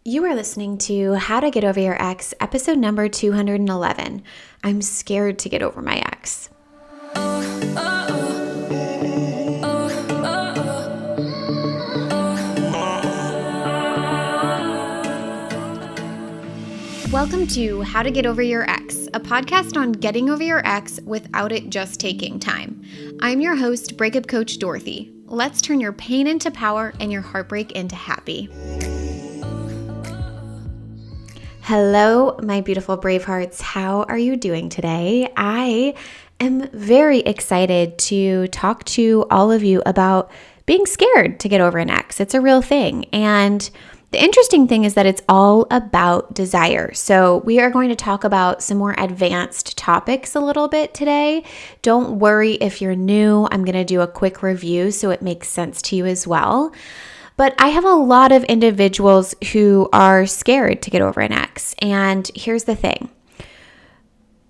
You are listening to How to Get Over Your Ex, episode number 211. I'm scared to get over my ex. Welcome to How to Get Over Your Ex, a podcast on getting over your ex without it just taking time. I'm your host, breakup coach Dorothy. Let's turn your pain into power and your heartbreak into happy. Hello, my beautiful brave hearts. How are you doing today? I am very excited to talk to all of you about being scared to get over an ex. It's a real thing. And the interesting thing is that it's all about desire. So we are going to talk about some more advanced topics a little bit today. Don't worry if you're new. I'm going to do a quick review so it makes sense to you as well. But I have a lot of individuals who are scared to get over an ex. And here's the thing.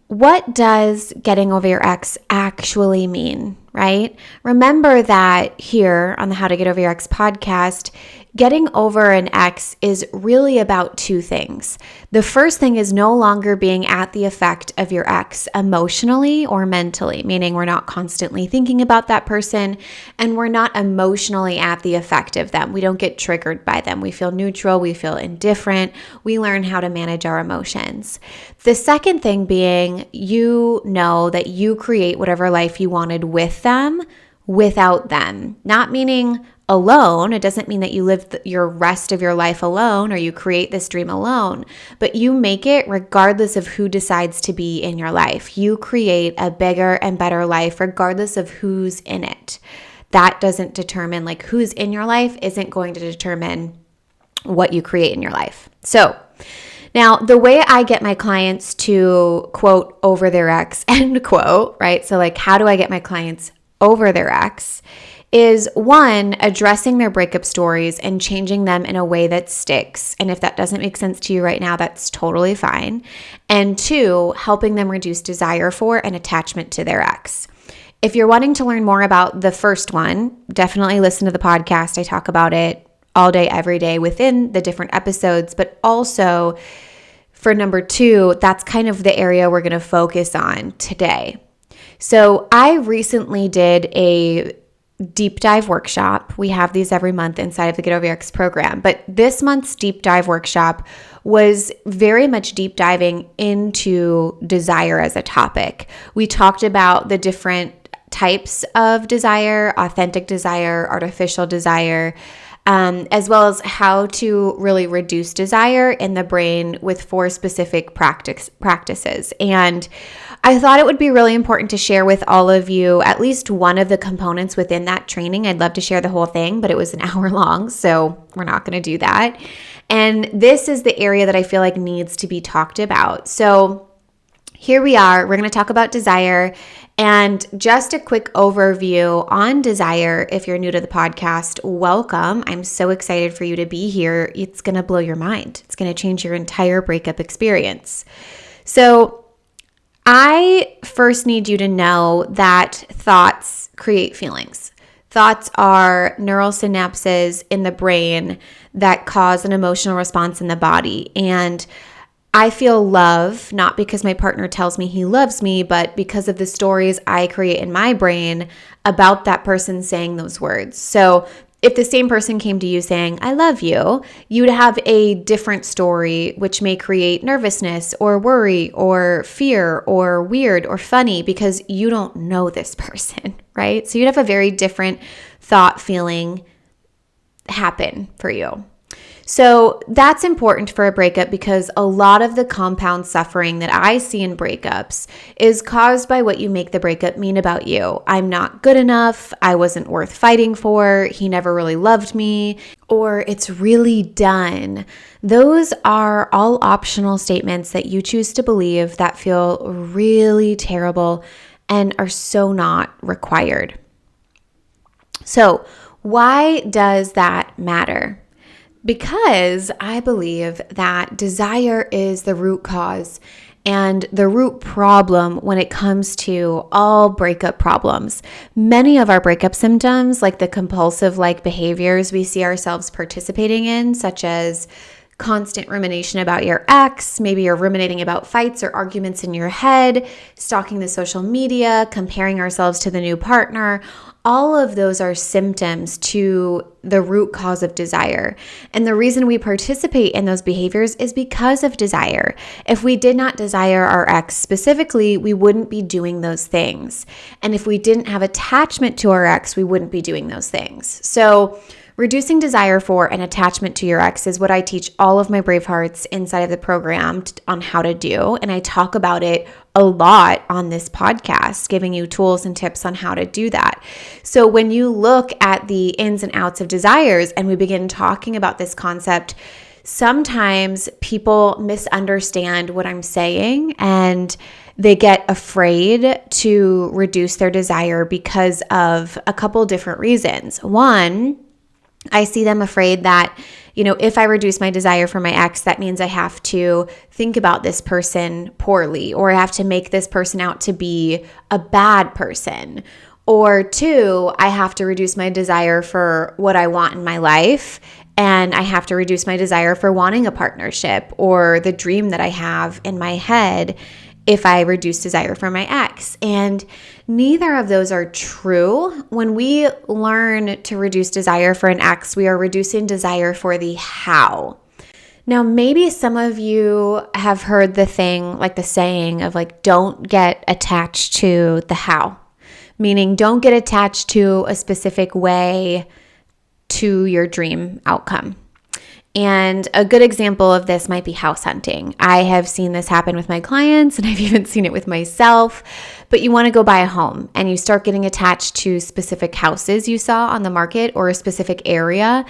What does getting over your ex actually mean, right? Remember that here on the How to Get Over Your Ex podcast, getting over an ex is really about two things. The first thing is no longer being at the effect of your ex emotionally or mentally, meaning we're not constantly thinking about that person and we're not emotionally at the effect of them. We don't get triggered by them. We feel neutral. We feel indifferent. We learn how to manage our emotions. The second thing being, you know that you create whatever life you wanted with them without them. Not meaning alone. It doesn't mean that you live your rest of your life alone or you create this dream alone, but you make it regardless of who decides to be in your life. You create a bigger and better life regardless of who's in it. That doesn't determine, like, who's in your life isn't going to determine what you create in your life. So now, the way I get my clients to, quote, over their ex, end quote, right? So like, how do I get my clients over their ex? Is one, addressing their breakup stories and changing them in a way that sticks. And if that doesn't make sense to you right now, that's totally fine. And two, helping them reduce desire for and attachment to their ex. If you're wanting to learn more about the first one, definitely listen to the podcast. I talk about it all day, every day within the different episodes, but also for number two, that's kind of the area we're going to focus on today. So I recently did a deep dive workshop. We have these every month inside of the Get Over Your Ex program, but this month's deep dive workshop was very much deep diving into desire as a topic. We talked about the different types of desire, authentic desire, artificial desire, as well as how to really reduce desire in the brain with 4 specific practices. And I thought it would be really important to share with all of you at least one of the components within that training. I'd love to share the whole thing, but it was an hour long, so we're not going to do that. And this is the area that I feel like needs to be talked about. So here we are. We're going to talk about desire. And just a quick overview on desire. If you're new to the podcast, welcome. I'm so excited for you to be here. It's going to blow your mind. It's going to change your entire breakup experience. So I first need you to know that thoughts create feelings. Thoughts are neural synapses in the brain that cause an emotional response in the body. And I feel love, not because my partner tells me he loves me, but because of the stories I create in my brain about that person saying those words. So if the same person came to you saying, I love you, you'd have a different story, which may create nervousness or worry or fear or weird or funny because you don't know this person, right? So you'd have a very different thought feeling happen for you. So that's important for a breakup because a lot of the compound suffering that I see in breakups is caused by what you make the breakup mean about you. I'm not good enough. I wasn't worth fighting for. He never really loved me. Or it's really done. Those are all optional statements that you choose to believe that feel really terrible and are so not required. So why does that matter? Because I believe that desire is the root cause and the root problem when it comes to all breakup problems. Many of our breakup symptoms, like the compulsive-like behaviors we see ourselves participating in, such as constant rumination about your ex. Maybe you're ruminating about fights or arguments in your head, stalking the social media, comparing ourselves to the new partner. All of those are symptoms to the root cause of desire. And the reason we participate in those behaviors is because of desire. If we did not desire our ex specifically, we wouldn't be doing those things. And if we didn't have attachment to our ex, we wouldn't be doing those things. So reducing desire for and attachment to your ex is what I teach all of my Bravehearts inside of the program on how to do. And I talk about it a lot on this podcast, giving you tools and tips on how to do that. So when you look at the ins and outs of desires and we begin talking about this concept, sometimes people misunderstand what I'm saying and they get afraid to reduce their desire because of a couple different reasons. One, I see them afraid that, if I reduce my desire for my ex, that means I have to think about this person poorly, or I have to make this person out to be a bad person. Or two, I have to reduce my desire for what I want in my life, and I have to reduce my desire for wanting a partnership or the dream that I have in my head if I reduce desire for my ex. And neither of those are true. When we learn to reduce desire for an ex, we are reducing desire for the how. Now, maybe some of you have heard the saying of don't get attached to the how, meaning don't get attached to a specific way to your dream outcome. And a good example of this might be house hunting. I have seen this happen with my clients, and I've even seen it with myself. But you want to go buy a home and you start getting attached to specific houses you saw on the market or a specific area,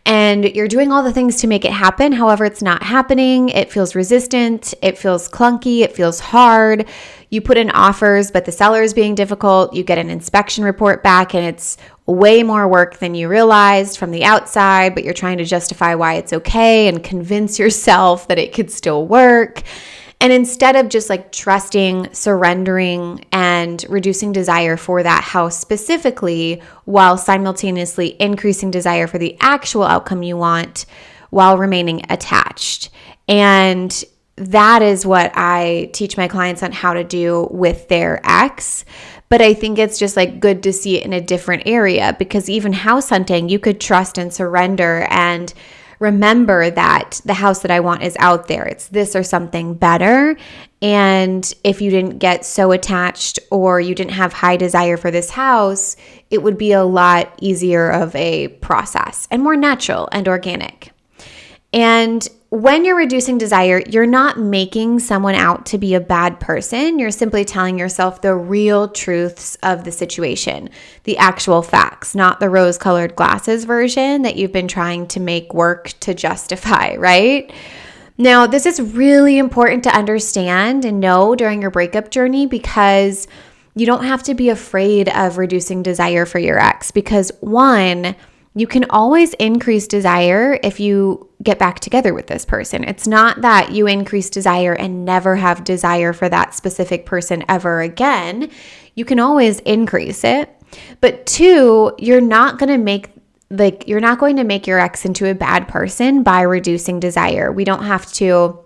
and you're doing all the things to make it happen. However, it's not happening. It feels resistant. It feels clunky. It feels hard. You put in offers, but the seller is being difficult. You get an inspection report back and it's way more work than you realized from the outside, but you're trying to justify why it's okay and convince yourself that it could still work. And instead of just trusting, surrendering, and reducing desire for that house specifically, while simultaneously increasing desire for the actual outcome you want while remaining attached. And that is what I teach my clients on how to do with their ex. But I think it's just good to see it in a different area, because even house hunting, you could trust and surrender and remember that the house that I want is out there. It's this or something better. And if you didn't get so attached or you didn't have high desire for this house, it would be a lot easier of a process and more natural and organic. And when you're reducing desire, you're not making someone out to be a bad person. You're simply telling yourself the real truths of the situation, the actual facts, not the rose-colored glasses version that you've been trying to make work to justify, right? Now, this is really important to understand and know during your breakup journey, because you don't have to be afraid of reducing desire for your ex, because one, you can always increase desire if you get back together with this person. It's not that you increase desire and never have desire for that specific person ever again. You can always increase it. But two, you're not going to make your ex into a bad person by reducing desire. We don't have to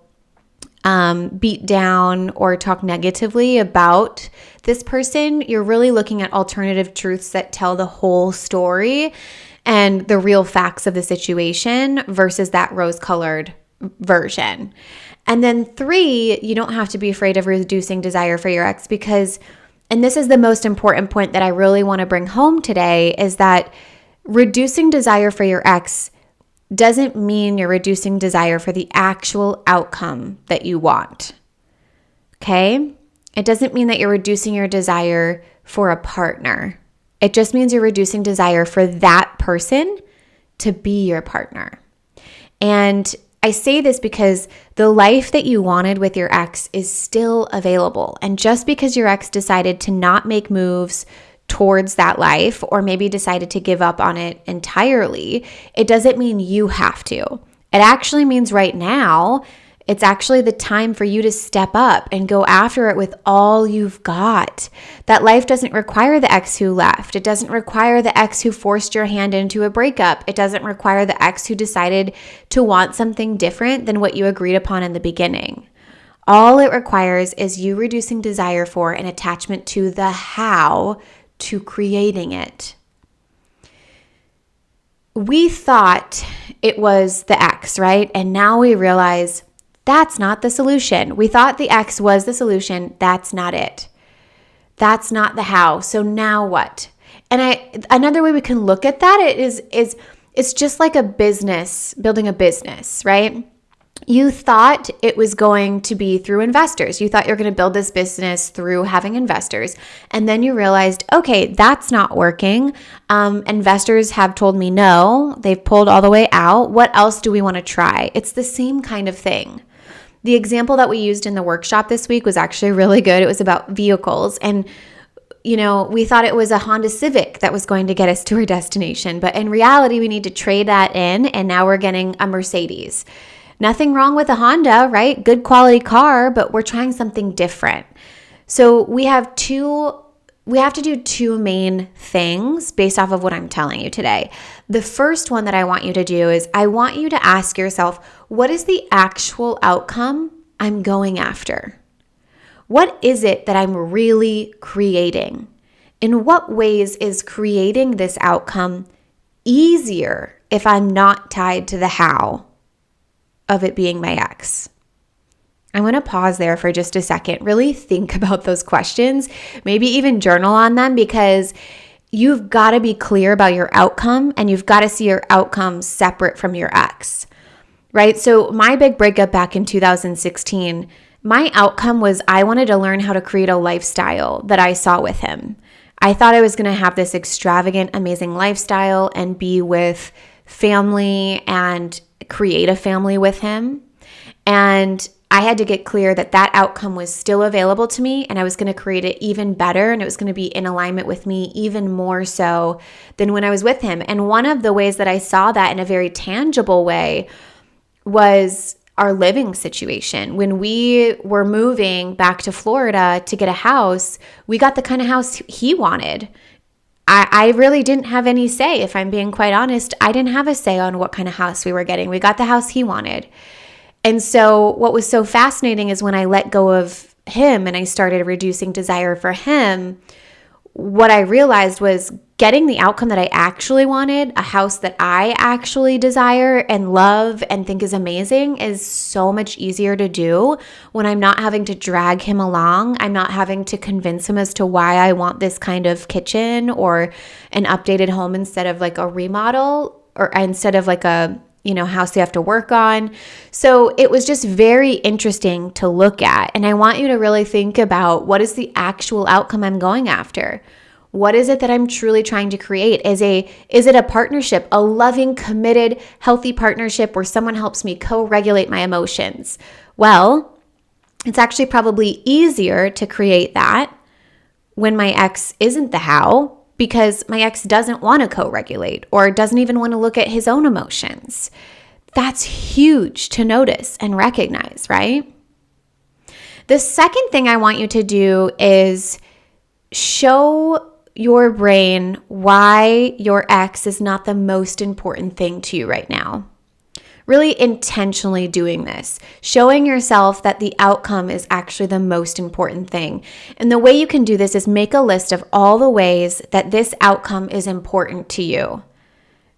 beat down or talk negatively about this person. You're really looking at alternative truths that tell the whole story and the real facts of the situation versus that rose-colored version. And then three, you don't have to be afraid of reducing desire for your ex, because, and this is the most important point that I really want to bring home today, is that reducing desire for your ex doesn't mean you're reducing desire for the actual outcome that you want. Okay? It doesn't mean that you're reducing your desire for a partner. It just means you're reducing desire for that person to be your partner. And I say this because the life that you wanted with your ex is still available. And just because your ex decided to not make moves towards that life, or maybe decided to give up on it entirely, it doesn't mean you have to. It actually means right now, It's actually the time for you to step up and go after it with all you've got. That life doesn't require the ex who left. It doesn't require the ex who forced your hand into a breakup. It doesn't require the ex who decided to want something different than what you agreed upon in the beginning. All it requires is you reducing desire for and attachment to the how to creating it. We thought it was the ex, right? And now we realize that's not the solution. We thought the ex was the solution. That's not it. That's not the how. So now what? And another way we can look at that is it's just like a business, building a business, right? You thought it was going to be through investors. You thought you were going to build this business through having investors. And then you realized, okay, that's not working. Investors have told me no. They've pulled all the way out. What else do we want to try? It's the same kind of thing. The example that we used in the workshop this week was actually really good. It was about vehicles. And we thought it was a Honda Civic that was going to get us to our destination. But in reality, we need to trade that in. And now we're getting a Mercedes. Nothing wrong with a Honda, right? Good quality car, but we're trying something different. So we have to do two main things based off of what I'm telling you today. The first one that I want you to do is I want you to ask yourself, what is the actual outcome I'm going after? What is it that I'm really creating? In what ways is creating this outcome easier if I'm not tied to the how of it being my ex? I'm going to pause there for just a second. Really think about those questions. Maybe even journal on them, because you've got to be clear about your outcome and you've got to see your outcome separate from your ex, right? So my big breakup back in 2016, my outcome was I wanted to learn how to create a lifestyle that I saw with him. I thought I was going to have this extravagant, amazing lifestyle and be with family and create a family with him. And I had to get clear that that outcome was still available to me, and I was going to create it even better, and it was going to be in alignment with me even more so than when I was with him. And one of the ways that I saw that in a very tangible way was our living situation. When we were moving back to Florida to get a house, we got the kind of house he wanted. I really didn't have any say. If I'm being quite honest, I didn't have a say on what kind of house we were getting. We got the house he wanted. And so what was so fascinating is when I let go of him and I started reducing desire for him, what I realized was getting the outcome that I actually wanted, a house that I actually desire and love and think is amazing, is so much easier to do when I'm not having to drag him along. I'm not having to convince him as to why I want this kind of kitchen or an updated home instead of like a remodel, or instead of like a house you have to work on. So it was just very interesting to look at. And I want you to really think about, what is the actual outcome I'm going after? What is it that I'm truly trying to create? Is it a partnership, a loving, committed, healthy partnership where someone helps me co-regulate my emotions? Well, it's actually probably easier to create that when my ex isn't the how, because my ex doesn't want to co-regulate or doesn't even want to look at his own emotions. That's huge to notice and recognize, right? The second thing I want you to do is show your brain why your ex is not the most important thing to you right now. Really intentionally doing this, showing yourself that the outcome is actually the most important thing. And the way you can do this is make a list of all the ways that this outcome is important to you,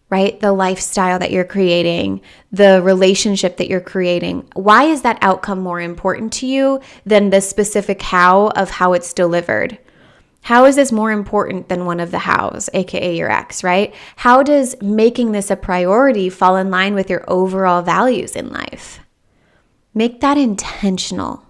right? The lifestyle that you're creating, the relationship that you're creating. Why is that outcome more important to you than the specific how of how it's delivered? How is this more important than one of the hows, aka your ex, right? How does making this a priority fall in line with your overall values in life? Make that intentional.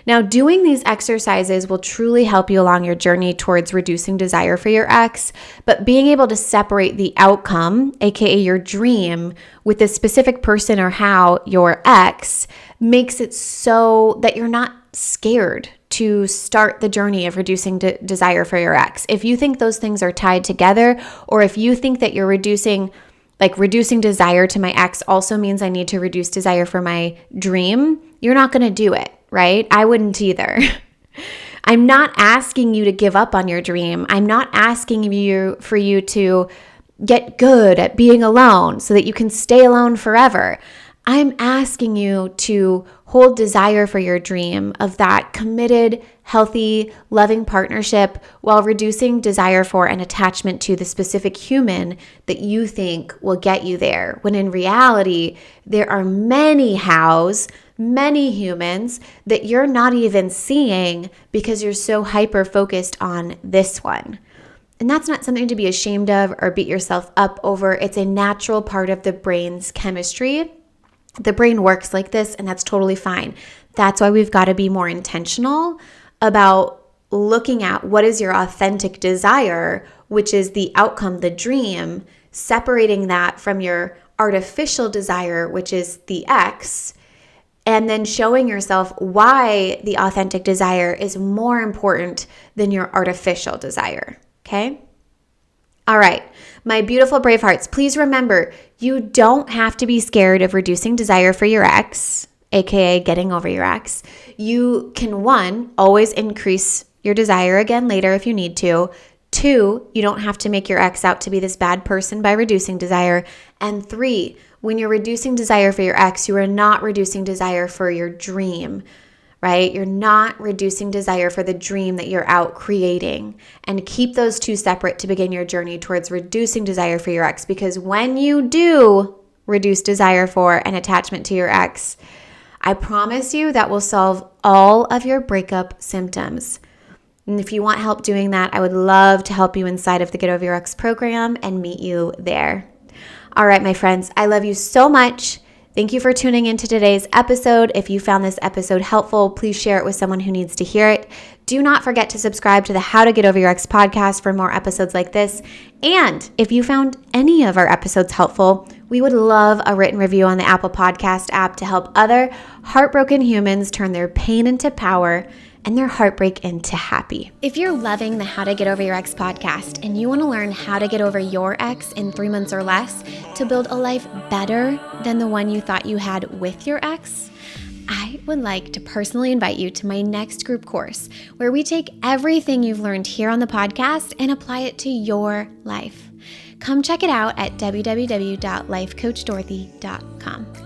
Now, doing these exercises will truly help you along your journey towards reducing desire for your ex, but being able to separate the outcome, aka your dream, with the specific person or how, your ex, makes it so that you're not scared to start the journey of reducing desire for your ex. If you think those things are tied together, or if you think that you're reducing like reducing desire to my ex also means I need to reduce desire for my dream, you're not going to do it, right? I wouldn't either. I'm not asking you to give up on your dream. I'm not asking you for you to get good at being alone so that you can stay alone forever. I'm asking you to hold desire for your dream of that committed, healthy, loving partnership while reducing desire for an attachment to the specific human that you think will get you there. When in reality, there are many hows, many humans that you're not even seeing because you're so hyper-focused on this one. And that's not something to be ashamed of or beat yourself up over. It's a natural part of the brain's chemistry. The brain works like this, and that's totally fine. That's why we've got to be more intentional about looking at what is your authentic desire, which is the outcome, the dream, separating that from your artificial desire, which is the X, and then showing yourself why the authentic desire is more important than your artificial desire. Okay? All right, my beautiful brave hearts, please remember, you don't have to be scared of reducing desire for your ex, aka getting over your ex. You can, 1, always increase your desire again later if you need to. 2, you don't have to make your ex out to be this bad person by reducing desire. And 3, when you're reducing desire for your ex, you are not reducing desire for your dream, right? You're not reducing desire for the dream that you're out creating. And keep those two separate to begin your journey towards reducing desire for your ex, because when you do reduce desire for an attachment to your ex, I promise you that will solve all of your breakup symptoms. And if you want help doing that, I would love to help you inside of the Get Over Your Ex program and meet you there. All right, my friends, I love you so much. Thank you for tuning into today's episode. If you found this episode helpful, please share it with someone who needs to hear it. Do not forget to subscribe to the How to Get Over Your Ex podcast for more episodes like this. And if you found any of our episodes helpful, we would love a written review on the Apple Podcast app to help other heartbroken humans turn their pain into power and their heartbreak into happy. If you're loving the How to Get Over Your Ex podcast and you want to learn how to get over your ex in 3 months or less to build a life better than the one you thought you had with your ex, I would like to personally invite you to my next group course where we take everything you've learned here on the podcast and apply it to your life. Come check it out at www.lifecoachdorothy.com.